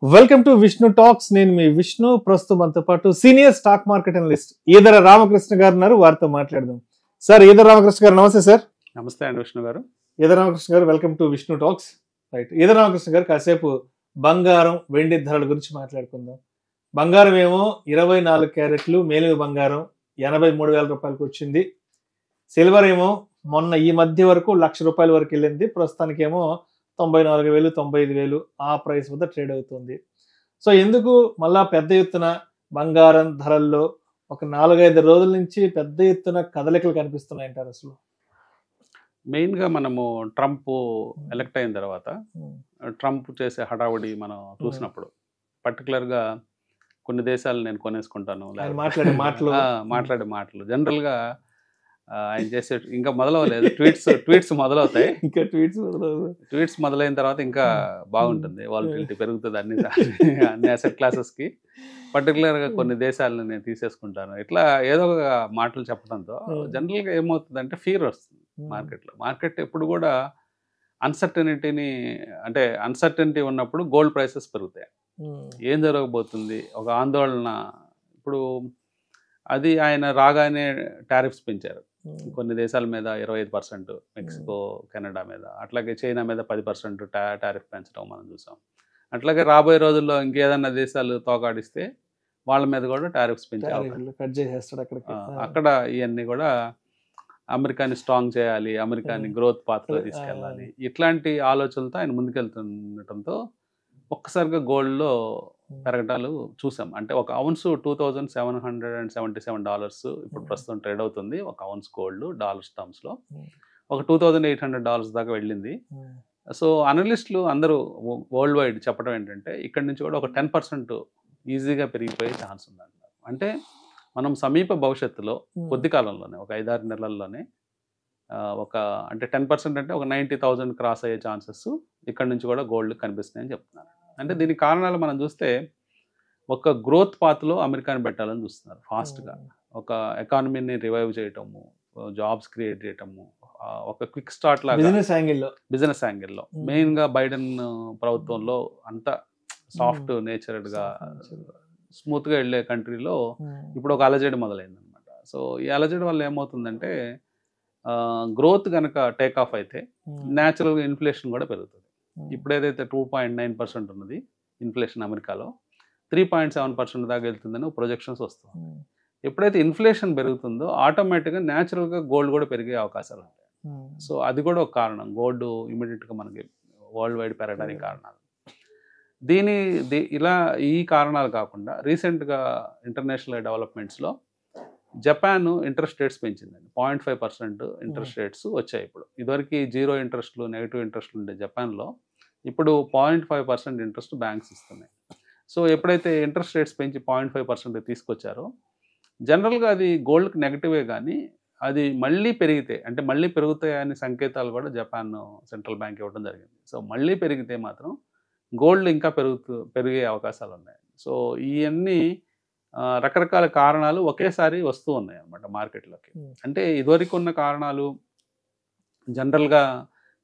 Welcome to Vishnu talks. నేను మీ విష్ణు. ప్రస్తుతం మనతో పాటు senior stock market analyst Eedara Ramakrishna గారు ఉన్నారు. వారితో మాట్లాడదాం. సార్, ఈదర రామకృష్ణ గారు నమస్తే సార్. నమస్తే అండి విష్ణు గారు. ఈదర రామకృష్ణ గారు, welcome to Vishnu talks. Right, Eedara Ramakrishna గారు, కాసేపు బంగారం వెండి ధరల గురించి మాట్లాడుకుందాం. బంగారం ఏమో 24 క్యారెట్లు మేలిమి బంగారం 83,000 రూపాయలకు వచ్చింది. సిల్వర్ ఏమో మొన్న ఈ మధ్య వరకు ₹1,00,000 వరకు వెళ్ళింది. ప్రస్తుతానికి ఏమో 94,000 95,000 ఆ ప్రైస్ వద్ద ట్రేడ్ అవుతుంది. సో ఎందుకు మళ్ళా పెద్ద ఎత్తున బంగారం ధరల్లో ఒక 4-5 రోజుల నుంచి పెద్ద ఎత్తున కదలికలు కనిపిస్తున్నాయి అంటారు? అసలు మెయిన్గా మనము ట్రంప్ ఎలక్ట్ అయిన తర్వాత ట్రంప్ చేసే హడావుడి మనం చూసినప్పుడు పర్టికులర్గా కొన్ని దేశాలు నేను కొనేసుకుంటాను మాట్లాడే మాటలు జనరల్గా ఆయన చేసే ఇంకా మొదలవలేదు. ట్వీట్స్ మొదలవుతాయి. ఇంకా ట్వీట్స్ మొదలైన తర్వాత ఇంకా బాగుంటుంది. వాలటిలిటీ పెరుగుతుంది అన్ని అసెట్ క్లాసెస్కి. పర్టికులర్గా కొన్ని దేశాలను నేను తీసేసుకుంటాను ఇట్లా ఏదో ఒక మాటలు చెప్పడంతో జనరల్గా ఏమవుతుందంటే ఫీర్ వస్తుంది మార్కెట్లో. మార్కెట్ ఎప్పుడు కూడా అన్సర్టనిటీ ఉన్నప్పుడు గోల్డ్ ప్రైసెస్ పెరుగుతాయి. ఏం జరగబోతుంది ఒక ఆందోళన. ఇప్పుడు అది ఆయన రాగానే టారిఫ్స్ పెంచారు కొన్ని దేశాల మీద 25%, మెక్సికో కెనడా మీద, అట్లాగే చైనా మీద 10% టారిఫ్ పెంచడం మనం చూసాం. అట్లాగే రాబోయే రోజుల్లో ఇంకేదన్నా దేశాలు తోకాడిస్తే వాళ్ళ మీద కూడా టారిఫ్స్ పెంచారు. అక్కడ ఇవన్నీ కూడా అమెరికాని స్ట్రాంగ్ చేయాలి, అమెరికాని గ్రోత్ పాత్రలో తీసుకెళ్ళాలి, ఇట్లాంటి ఆలోచనలతో ఆయన ముందుకెళ్తుండటంతో ఒక్కసారిగా గోల్డ్లో పెరగటాలు చూసాం. అంటే ఒక ఔన్స్ $2,777 ఇప్పుడు ప్రస్తుతం ట్రేడ్ అవుతుంది. ఒక ఔన్స్ గోల్డ్ డాలర్స్ టర్మ్స్లో ఒక $2,800 దాకా వెళ్ళింది. సో అనలిస్టులు అందరూ వరల్డ్ వైడ్ చెప్పడం ఏంటంటే ఇక్కడ నుంచి కూడా ఒక 10% ఈజీగా పెరిగిపోయే ఛాన్స్ ఉందంటారు. అంటే మనం సమీప భవిష్యత్తులో కొద్ది కాలంలోనే ఒక 5-6 నెలల్లోనే అంటే 10% అంటే ఒక 90,000 క్రాస్ అయ్యే ఛాన్సెస్ ఇక్కడ నుంచి కూడా గోల్డ్ కనిపిస్తున్నాయని చెప్తున్నారు. అంటే దీనికి కారణాలు మనం చూస్తే ఒక గ్రోత్ పాత్లో అమెరికాని పెట్టాలని చూస్తున్నారు ఫాస్ట్గా. ఒక ఎకానమీని రివైవ్ చేయటము, జాబ్స్ క్రియేట్ చేయటము, ఒక క్విక్ స్టార్ట్ లాగా బిజినెస్ యాంగిల్లో. మెయిన్గా బైడెన్ ప్రభుత్వంలో అంత సాఫ్ట్ నేచర్డ్గా స్మూత్గా వెళ్ళే కంట్రీలో ఇప్పుడు ఒక అలజడి మొదలైందనమాట. సో ఈ అలజడి వల్ల ఏమవుతుందంటే గ్రోత్ కనుక టేక్ ఆఫ్ అయితే న్యాచురల్గా ఇన్ఫ్లేషన్ కూడా పెరుగుతుంది. ఇప్పుడు ఏదైతే 2.9% ఉన్నది ఇన్ఫ్లేషన్ అమెరికాలో 3.7% దాకా వెళ్తుందని ప్రొజెక్షన్స్ వస్తుంది. ఎప్పుడైతే ఇన్ఫ్లేషన్ పెరుగుతుందో ఆటోమేటిక్గా న్యాచురల్గా గోల్డ్ కూడా పెరిగే అవకాశాలు ఉంటాయి. సో అది కూడా ఒక కారణం గోల్డ్ ఇమీడియట్గా మనకి వరల్డ్ వైడ్ పెరగడానికి కారణాలు. ఈ కారణాలు కాకుండా రీసెంట్గా ఇంటర్నేషనల్ డెవలప్మెంట్స్లో జపాన్ ఇంట్రెస్ట్ రేట్స్ పెంచిందండి. 0.5% ఇంట్రెస్ట్ రేట్స్ వచ్చాయి. ఇప్పుడు ఇదివరకు 0 ఇంట్రెస్ట్లు, నెగిటివ్ ఇంట్రెస్ట్లు ఉండే జపాన్లో ఇప్పుడు 0.5% ఇంట్రెస్ట్ బ్యాంక్స్ ఇస్తున్నాయి. సో ఎప్పుడైతే ఇంట్రెస్ట్ రేట్స్ పెంచి 0.5% తీసుకొచ్చారో జనరల్గా అది గోల్డ్కి నెగిటివే, కానీ అది మళ్ళీ పెరిగితే అంటే మళ్ళీ పెరుగుతాయని సంకేతాలు కూడా జపాన్ సెంట్రల్ బ్యాంక్ ఇవ్వడం జరిగింది. సో మళ్ళీ పెరిగితే మాత్రం గోల్డ్ ఇంకా పెరిగే అవకాశాలు ఉన్నాయి. సో ఇవన్నీ రకరకాల కారణాలు ఒకేసారి వస్తూ ఉన్నాయి అన్నమాట మార్కెట్లోకి. అంటే ఇదివరకు ఉన్న కారణాలు జనరల్గా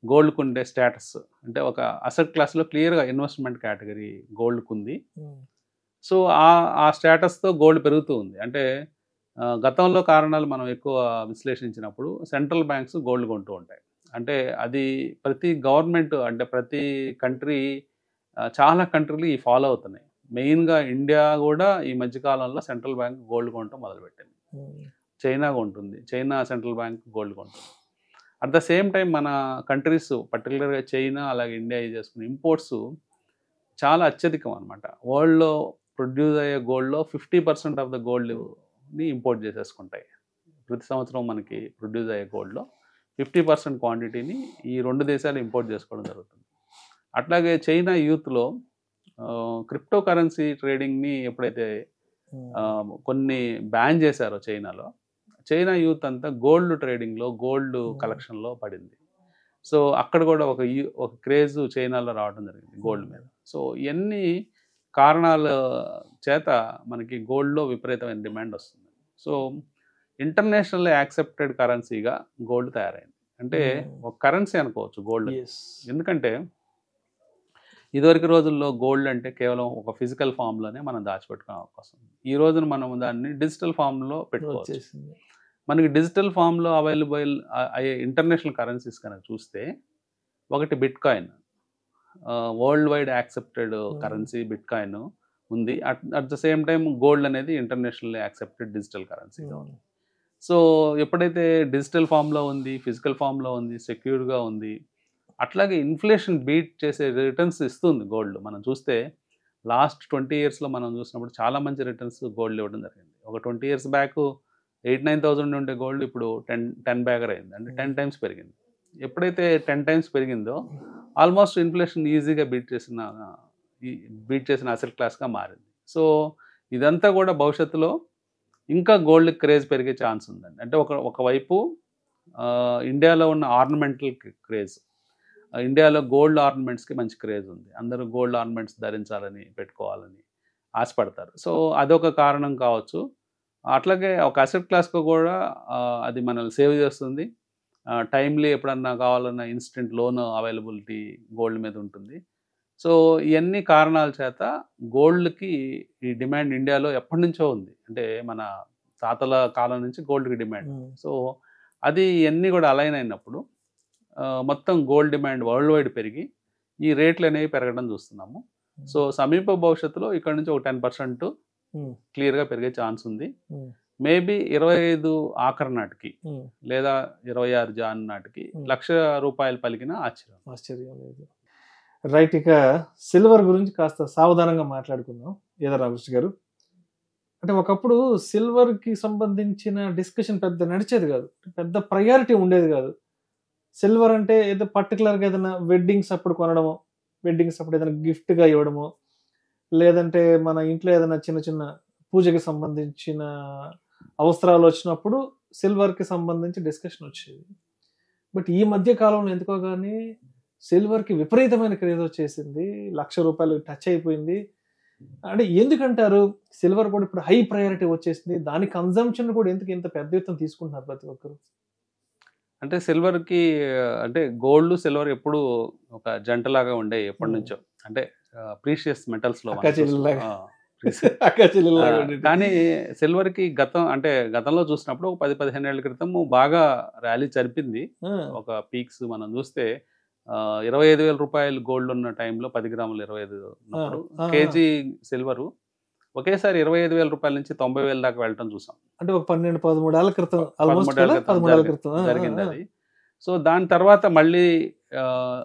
గోల్డ్కు ఉండే స్టేటస్, అంటే ఒక అసెట్ క్లాస్లో క్లియర్గా ఇన్వెస్ట్మెంట్ కేటగిరీ గోల్డ్కు ఉంది. సో ఆ స్టేటస్తో గోల్డ్ పెరుగుతూ ఉంది. అంటే గతంలో కారణాలు మనం ఎక్కువ విశ్లేషించినప్పుడు సెంట్రల్ బ్యాంక్స్ గోల్డ్ కొంటూ ఉంటాయి. అంటే అది ప్రతి గవర్నమెంట్, అంటే ప్రతి కంట్రీ, చాలా కంట్రీలు ఈ ఫాలో అవుతున్నాయి. మెయిన్గా ఇండియా కూడా ఈ మధ్యకాలంలో సెంట్రల్ బ్యాంక్ గోల్డ్ కొనటం మొదలుపెట్టింది. చైనా కొంటుంది, చైనా సెంట్రల్ బ్యాంక్ గోల్డ్ కొంటుంది. అట్ ద సేమ్ టైం మన కంట్రీస్ పర్టికులర్గా చైనా అలాగే ఇండియా చేసుకునే ఇంపోర్ట్స్ చాలా అత్యధికం అనమాట. వరల్డ్లో ప్రొడ్యూస్ అయ్యే గోల్డ్లో 50% ఆఫ్ ద గోల్డ్ని ఇంపోర్ట్ చేసేసుకుంటాయి. ప్రతి సంవత్సరం మనకి ప్రొడ్యూస్ అయ్యే గోల్డ్లో 50% క్వాంటిటీని ఈ 2 దేశాలు ఇంపోర్ట్ చేసుకోవడం జరుగుతుంది. అట్లాగే చైనా యూత్లో క్రిప్టో కరెన్సీ ట్రేడింగ్ని ఎప్పుడైతే కొన్ని బ్యాన్ చేశారో చైనాలో, చైనా యూత్ అంతా గోల్డ్ ట్రేడింగ్లో, గోల్డ్ కలెక్షన్లో పడింది. సో అక్కడ కూడా ఒక క్రేజ్ చైనాలో రావడం జరిగింది గోల్డ్ మీద. సో ఇవన్నీ కారణాల చేత మనకి గోల్డ్లో విపరీతమైన డిమాండ్ వస్తుంది. సో ఇంటర్నేషనల్ యాక్సెప్టెడ్ కరెన్సీగా గోల్డ్ తయారైంది. అంటే ఒక కరెన్సీ అనుకోవచ్చు గోల్డ్. ఎందుకంటే ఇదివరకు రోజుల్లో గోల్డ్ అంటే కేవలం ఒక ఫిజికల్ ఫామ్లోనే మనం దాచిపెట్టుకునే అవకాశం ఉంది. ఈ రోజున మనం దాన్ని డిజిటల్ ఫామ్లో పెట్టుకోవచ్చు. వచ్చేసింది. మనకి డిజిటల్ ఫామ్లో అవైలబుల్ అయ్యే ఇంటర్నేషనల్ కరెన్సీస్ కనుక చూస్తే ఒకటి bitcoin, world wide accepted currency bitcoin ఉంది. At the same time gold అనేది ఇంటర్నేషనల్ యాక్సెప్టెడ్ డిజిటల్ కరెన్సీగా ఉంది. సో ఎప్పుడైతే డిజిటల్ ఫామ్లో ఉంది, ఫిజికల్ ఫామ్లో ఉంది, సెక్యూర్గా ఉంది, అట్లాగే ఇన్ఫ్లేషన్ బీట్ చేసే రిటర్న్స్ ఇస్తుంది గోల్డ్. మనం చూస్తే లాస్ట్ 20 yearsలో మనం చూసినప్పుడు చాలా మంచి రిటర్న్స్ గోల్డ్ ఇవ్వడం జరిగింది. ఒక 20 years బ్యాక్ 8-9,000 ఉండే గోల్డ్ ఇప్పుడు 10 bagger అయింది, అంటే 10 times పెరిగింది. ఎప్పుడైతే 10 times పెరిగిందో ఆల్మోస్ట్ ఇన్ఫ్లేషన్ ఈజీగా బీట్ చేసిన అసెట్ క్లాస్గా మారింది. సో ఇదంతా కూడా భవిష్యత్తులో ఇంకా గోల్డ్ క్రేజ్ పెరిగే ఛాన్స్ ఉందండి. అంటే ఒకవైపు ఇండియాలో ఉన్న ఆర్నమెంటల్ క్రేజ్, ఇండియాలో గోల్డ్ ఆర్నమెంట్స్కి మంచి క్రేజ్ ఉంది. అందరూ గోల్డ్ ఆర్నమెంట్స్ ధరించాలని, పెట్టుకోవాలని ఆశపడతారు. సో అదొక కారణం కావచ్చు. అట్లాగే ఒక అసెట్ క్లాస్కు కూడా అది మనల్ని సేవ్ చేస్తుంది. టైమ్లీ ఎప్పుడన్నా కావాలన్నా ఇన్స్టెంట్ లోన్ అవైలబిలిటీ గోల్డ్ మీద ఉంటుంది. సో ఇవన్నీ కారణాల చేత గోల్డ్కి ఈ డిమాండ్ ఇండియాలో ఎప్పటి నుంచో ఉంది. అంటే మన తాతల కాలం నుంచి గోల్డ్కి డిమాండ్. సో అది ఇవన్నీ కూడా అలైన్ అయినప్పుడు మొత్తం గోల్డ్ డిమాండ్ వరల్డ్ వైడ్ పెరిగి ఈ రేట్లు అనేవి పెరగడం చూస్తున్నాము. సో సమీప భవిష్యత్తులో ఇక్కడ నుంచి ఒక 10% క్లియర్గా పెరిగే ఛాన్స్ ఉంది. మేబీ 25 ఆఖరి నాటికి లేదా 26 జాన్ నాటికి ₹1,00,000 పలికిన ఆశ్చర్యం లేదు. రైట్, ఇక సిల్వర్ గురించి కాస్త సావధానంగా మాట్లాడుకుందాం ఏదో రామకృష్ణ గారు. అంటే ఒకప్పుడు సిల్వర్కి సంబంధించిన డిస్కషన్ పెద్ద నడిచేది కాదు, పెద్ద ప్రయారిటీ ఉండేది కాదు. సిల్వర్ అంటే ఏదో పర్టికులర్గా ఏదైనా వెడ్డింగ్స్ అప్పుడు కొనడమో, వెడ్డింగ్స్ అప్పుడు ఏదైనా గిఫ్ట్గా ఇవ్వడమో, లేదంటే మన ఇంట్లో ఏదైనా చిన్న చిన్న పూజకి సంబంధించిన అవసరాలు వచ్చినప్పుడు సిల్వర్కి సంబంధించి డిస్కషన్ వచ్చేది. బట్ ఈ మధ్య కాలంలో ఎందుకో కానీ సిల్వర్కి విపరీతమైన క్రేజ్ వచ్చేసింది, ₹1,00,000 టచ్ అయిపోయింది. అంటే ఎందుకంటారు సిల్వర్ కూడా ఇప్పుడు హై ప్రయారిటీ వచ్చేసింది, దాని కన్జంప్షన్ కూడా ఎందుకు ఇంత పెద్ద ఎత్తున తీసుకుంటున్నారు ప్రతి ఒక్కరు? అంటే సిల్వర్కి అంటే గోల్డ్ సిల్వర్ ఎప్పుడు ఒక జంటలాగా ఉండే ఎప్పటి నుంచో, అంటే ప్రీషియస్ మెటల్స్లో. కానీ సిల్వర్కి గతంలో చూసినప్పుడు ఒక 10-15 ఏళ్ల క్రితం బాగా ర్యాలీ జరిపింది. ఒక పీక్స్ మనం చూస్తే ₹25,000 గోల్డ్ ఉన్న టైంలో 10 గ్రాములు 25 ఉన్నప్పుడు కేజీ సిల్వరు ఒకేసారి ₹25,000 నుంచి 90,000 దాకా వెళ్ళటం చూసాం. అంటే ఒక 12-13 ఏళ్ల క్రితం జరిగింది అది. సో దాని తర్వాత మళ్ళీ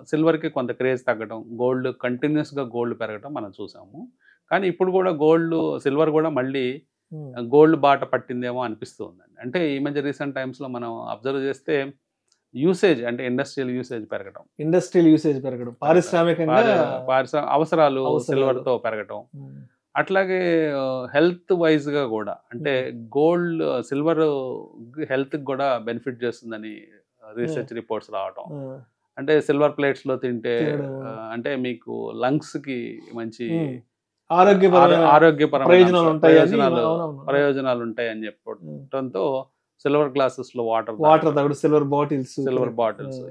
సిల్వర్కి కొంత క్రేజ్ తగ్గడం, గోల్డ్ కంటిన్యూస్గా గోల్డ్ పెరగడం మనం చూసాము. కానీ ఇప్పుడు కూడా సిల్వర్ కూడా మళ్ళీ గోల్డ్ బాట పట్టిందేమో అనిపిస్తూ ఉందండి. అంటే ఈ మధ్య రీసెంట్ టైమ్స్లో మనం అబ్జర్వ్ చేస్తే యూసేజ్, అంటే ఇండస్ట్రియల్ యూసేజ్ పెరగడం, పారిశ్రామికంగా అవసరాలు సిల్వర్తో పెరగడం, అట్లాగే హెల్త్ వైజ్గా కూడా, అంటే సిల్వర్ హెల్త్కి కూడా బెనిఫిట్ చేస్తుందని రీసెర్చ్ రిపోర్ట్స్ రావటం. అంటే సిల్వర్ ప్లేట్స్లో తింటే అంటే మీకు లంగ్స్కి మంచి ఆరోగ్యపరమైన ప్రయోజనాలు ఉంటాయని చెప్పడంతో సిల్వర్ గ్లాసెస్ లో వాటర్ సిల్వర్ బాటిల్స్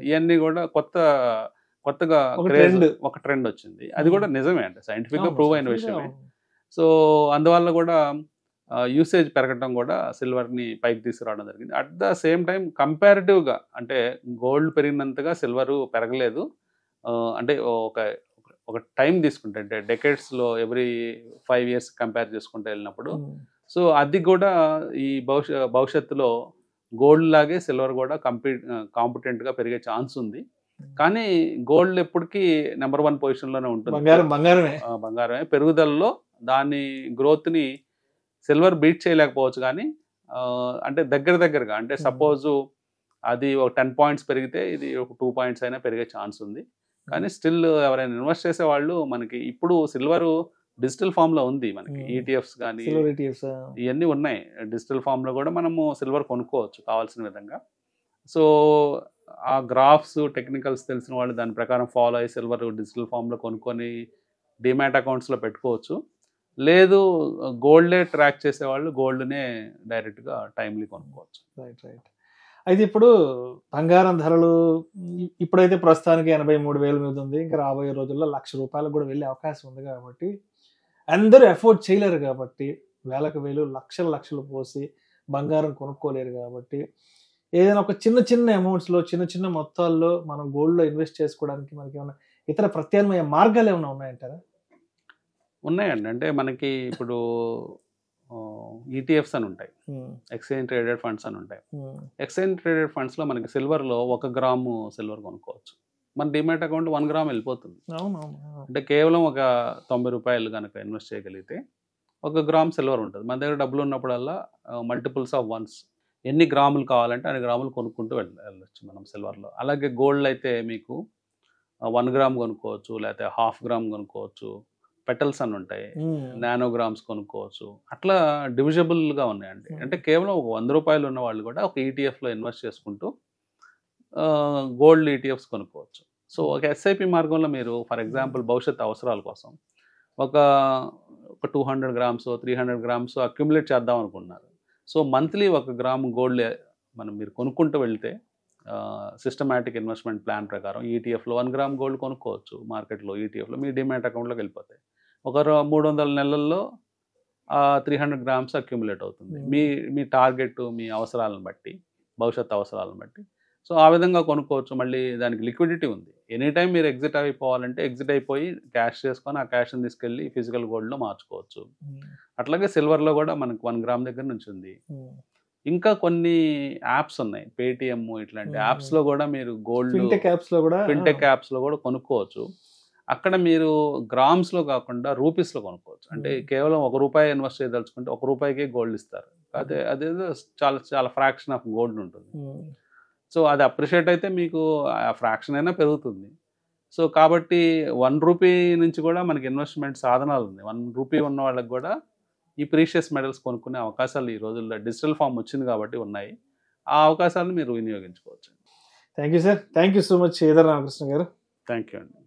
ఇవన్నీ కూడా కొత్తగా ఒక ట్రెండ్ వచ్చింది. అది కూడా నిజమే, అంటే సైంటిఫిక్ గా ప్రూవ్ అయిన విషయమే. సో అందువల్ల కూడా యూసేజ్ పెరగడం కూడా సిల్వర్ ని పైకి తీసుకురావడం జరిగింది. At the same time comparative గా, అంటే గోల్డ్ పెరిగినంతగా సిల్వర్ పెరగలేదు. అంటే ఒక టైం తీసుకుంటే, అంటే డెకేడ్స్ లో ఎవ్రీ 5 years కంపేర్ చేసుకుంటే వెళ్ళినప్పుడు, సో అది కూడా ఈ భవిష్యత్తులో గోల్డ్ లాగే సిల్వర్ కూడా కాంపిటెంట్ గా పెరిగే ఛాన్స్ ఉంది. కానీ గోల్డ్ ఎప్పటికీ నెంబర్ 1 పొజిషన్లోనే ఉంటుంది. బంగారమే పెరుగుదలలో దాని గ్రోత్ ని సిల్వర్ బీట్ చేయలేకపోవచ్చు. కానీ అంటే దగ్గరగా, అంటే సపోజ్ అది ఒక 10 points పెరిగితే ఇది ఒక 2 points అయినా పెరిగే ఛాన్స్ ఉంది. కానీ స్టిల్ ఎవరైనా ఇన్వెస్ట్ చేసే వాళ్ళు, మనకి ఇప్పుడు సిల్వర్ డిజిటల్ ఫామ్ లో ఉంది, మనకి ఈటీఎఫ్స్ కానీ ఇవన్నీ ఉన్నాయి. డిజిటల్ ఫామ్ లో కూడా మనము సిల్వర్ కొనుక్కోవచ్చు కావాల్సిన విధంగా. సో ఆ గ్రాఫ్స్ టెక్నికల్స్ తెలిసిన వాళ్ళు దాని ప్రకారం ఫాలో అయ్యి సిల్వర్ డిజిటల్ ఫామ్ లో కొనుక్కొని డిమాట్ అకౌంట్స్ లో పెట్టుకోవచ్చు. లేదు గోల్డే ట్రాక్ చేసేవాళ్ళు గోల్డ్నే డైరెక్ట్గా టైమ్లీ కొనుక్కోవచ్చు. రైట్. అయితే ఇప్పుడు బంగారం ధరలు ఇప్పుడైతే ప్రస్తుతానికి 83,000 మీద ఉంది. ఇంకా రాబోయే రోజుల్లో ₹1,00,000 కూడా వెళ్ళే అవకాశం ఉంది కాబట్టి అందరూ అఫోర్డ్ చేయలేరు కాబట్టి వేలకు వేలు లక్షలు పోసి బంగారం కొనుక్కోలేరు కాబట్టి ఏదైనా ఒక చిన్న అమౌంట్స్లో చిన్న మొత్తాల్లో మనం గోల్డ్లో ఇన్వెస్ట్ చేసుకోవడానికి మనకి ఏమైనా ఇతర ప్రత్యామ్నాయ మార్గాలు ఏమైనా ఉన్నాయంటారా? ఉన్నాయండి. అంటే మనకి ఇప్పుడు ఈటీఎఫ్స్ అని ఉంటాయి, ఎక్స్చేంజ్ ట్రేడెడ్ ఫండ్స్ అని ఉంటాయి. ఎక్స్చేంజ్ ట్రేడెడ్ ఫండ్స్లో మనకి సిల్వర్లో 1 గ్రాము సిల్వర్ కొనుక్కోవచ్చు. మన డిమాట్ అకౌంట్ 1 గ్రామ్ వెళ్ళిపోతుంది. అంటే కేవలం ఒక ₹90 కనుక ఇన్వెస్ట్ చేయగలిగితే 1 గ్రామ్ సిల్వర్ ఉంటుంది. మన దగ్గర డబ్బులు ఉన్నప్పుడల్లా మల్టిపుల్స్ ఆఫ్ వన్స్ ఎన్ని గ్రాములు కావాలంటే అన్ని గ్రాములు కొనుక్కుంటూ వెళ్ళొచ్చు మనం సిల్వర్లో. అలాగే గోల్డ్ అయితే మీకు 1 గ్రామ్ కొనుక్కోవచ్చు, లేకపోతే 1/2 గ్రామ్ కొనుక్కోవచ్చు, పెటల్స్ అని ఉంటాయి, నానోగ్రామ్స్ కొనుక్కోవచ్చు. అట్లా డివిజబుల్గా ఉన్నాయండి. అంటే కేవలం ఒక ₹100 ఉన్న వాళ్ళు కూడా ఒక ఈటీఎఫ్లో ఇన్వెస్ట్ చేసుకుంటూ గోల్డ్ ఈటీఎఫ్స్ కొనుక్కోవచ్చు. సో ఒక ఎస్ఐపి మార్గంలో మీరు ఫర్ ఎగ్జాంపుల్ భవిష్యత్ అవసరాల కోసం ఒక 200 గ్రామ్స్ 300 గ్రామ్స్ అక్యుములేట్ చేద్దాం అనుకున్నారు. సో మంత్లీ 1 గ్రామ్ గోల్డ్ మీరు కొనుక్కుంటూ వెళ్తే సిస్టమాటిక్ ఇన్వెస్ట్మెంట్ ప్లాన్ ప్రకారం ఈటీఎఫ్లో 1 గ్రామ్ గోల్డ్ కొనుక్కోవచ్చు. మార్కెట్లో ఈటీఎఫ్లో మీ డిమాట్ అకౌంట్లోకి వెళ్ళిపోతాయి. ఒక 300 నెలల్లో 300 గ్రామ్స్ అక్యుములేట్ అవుతుంది. మీ టార్గెట్ మీ అవసరాలను బట్టి, భవిష్యత్ అవసరాలను బట్టి. సో ఆ విధంగా కొనుక్కోవచ్చు. మళ్ళీ దానికి లిక్విడిటీ ఉంది. ఎనీ టైం మీరు ఎగ్జిట్ అయిపోవాలంటే ఎగ్జిట్ అయిపోయి క్యాష్ చేసుకొని ఆ క్యాష్ని తీసుకెళ్ళి ఫిజికల్ గోల్డ్లో మార్చుకోవచ్చు. అట్లాగే సిల్వర్లో కూడా మనకు 1 గ్రామ్ దగ్గర నుంచి ఉంది. ఇంకా కొన్ని యాప్స్ ఉన్నాయి, పేటిఎం ఇట్లాంటి యాప్స్లో కూడా మీరు గోల్డ్ ఫిన్టెక్ యాప్స్లో కూడా కొనుక్కోవచ్చు. అక్కడ మీరు గ్రామ్స్లో కాకుండా రూపీస్లో కొనుక్కోవచ్చు. అంటే కేవలం ₹1 ఇన్వెస్ట్ చేయదలుచుకుంటే ₹1కే గోల్డ్ ఇస్తారు. అదేదో చాలా ఫ్రాక్షన్ ఆఫ్ గోల్డ్ ఉంటుంది. సో అది అప్రిషియేట్ అయితే మీకు ఆ ఫ్రాక్షన్ అయినా పెరుగుతుంది. సో కాబట్టి ₹1 నుంచి కూడా మనకి ఇన్వెస్ట్మెంట్ సాధనాలు ఉన్నాయి. ₹1 ఉన్న వాళ్ళకి కూడా ఈ ప్రీషియస్ మెటల్స్ కొనుక్కునే అవకాశాలు ఈ రోజుల్లో డిజిటల్ ఫామ్ వచ్చింది కాబట్టి ఉన్నాయి. ఆ అవకాశాలను మీరు వినియోగించుకోవచ్చు. Thank you sir. Thank you so much Eedara Ramakrishna గారు. థ్యాంక్ యూ అండి.